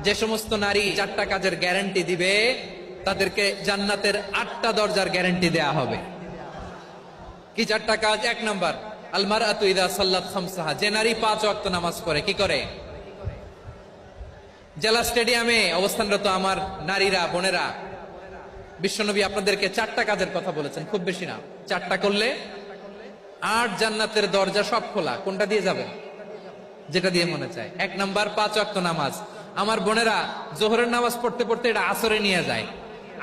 যে সমস্ত নারী 4টা কাজের গ্যারান্টি দিবে তাদেরকে জান্নাতের 8টা দরজার গ্যারান্টি দেয়া হবে। কি 4টা কাজ? 1 নাম্বার, আল মারআতু ইযা সাল্লাত খামসাহা, যে নারী 5 ওয়াক্ত নামাজ পড়ে কি করে? জেলা স্টেডিয়ামে অবস্থানরত আমার নারীরা, বোনেরা, বিশ্বনবী আপনাদেরকে 4টা কাজের কথা বলেছেন, খুব বেশি না। 4টা করলে 8 জান্নাতের দরজা সব খোলা। কোনটা দিয়ে যাবেন? যেটা দিয়ে মনে চায়। 1 নাম্বার 5 ওয়াক্ত নামাজ। আমার বোনেরা জোহরের নামাজ পড়তে পড়তে এটা আসরে নিয়ে যায়,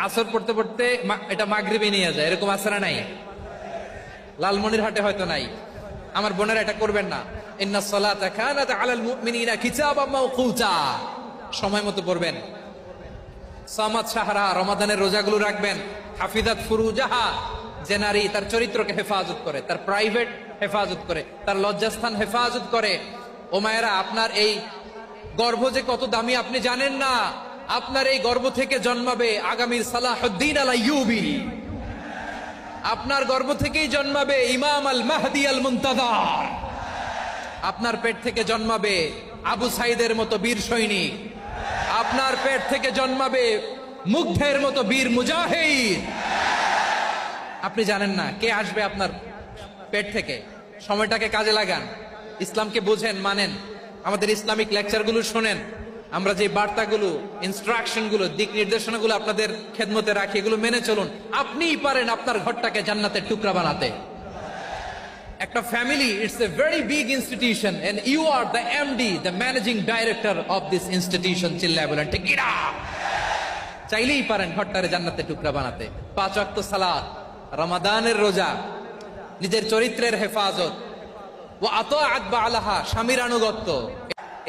আসর পড়তে পড়তে এটা মাগরিবে নিয়ে যায়, এরকম আসরা নাই? লালমনিরহাটে হয়তো নাই। আমার বোনেরা এটা করবেন না। ইন্নাস সালাতা কানাত আলাল মুমিনিনা কিতাবাম মাওকুতা, সময় মতো পড়বেন। সামাত শাহরা, রমাদানের রোজাগুলো রাখবেন। হাফিজাত ফুরুজাহা, যে নারী তার চরিত্রকে হেফাজত করে, তার প্রাইভেট হেফাজত করে, তার লজ্জাস্থান হেফাজত করে। ও মায়েরা, আপনার এই গর্ভ যে কত দামি আপনি জানেন না। আপনার এই গর্ভ থেকে জন্মাবে আগামীর সালাহুদ্দিন আল আইয়ুবী। আপনার গর্ভ থেকেই জন্মাবে ইমাম আল মাহদি আল মুনতাজার। আপনার পেট থেকে জন্মাবে আবু সাইদের মতো বীর সৈনিক। আপনার পেট থেকে জন্মাবে মুগ্ধের মতো বীর মুজাহিদ। আপনি জানেন না কে আসবে আপনার পেট থেকে। সময়টাকে কাজে লাগান, ইসলামকে বুঝেন, মানেন, আমাদের ইসলামিক লেকচারগুলো শোনেন। আমরা যে বার্তাগুলো, ইনস্ট্রাকশনগুলো, দিক নির্দেশনাগুলো আপনাদের খেদমতে রাখি, এগুলো মেনে চলুন। আপনিই পারেন আপনার ঘরটাকে জান্নাতের টুকরা বানাতে। একটা family, it's a very big institution and you are the MD, the managing director of this institution. চিল্লায় বলেন ঠিক কিনা? চাইলেই পারেন ঘরটারে জান্নাতের টুকরা বানাতে। 5 ওয়াক্ত সালাত, রমাদানের রোজা, নিজের চরিত্রের হেফাজত, ও আতাআত বালাহা, স্বামীর আনুগত্য।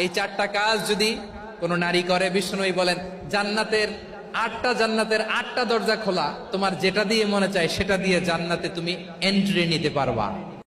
এই 4টা কাজ যদি কোন নারী করে, বিষ্ণুই বলেন জান্নাতের 8টা দরজা খোলা। তোমার যেটা দিয়ে মনে চায় সেটা দিয়ে জান্নাতে তুমি এন্ট্রি নিতে পারবা।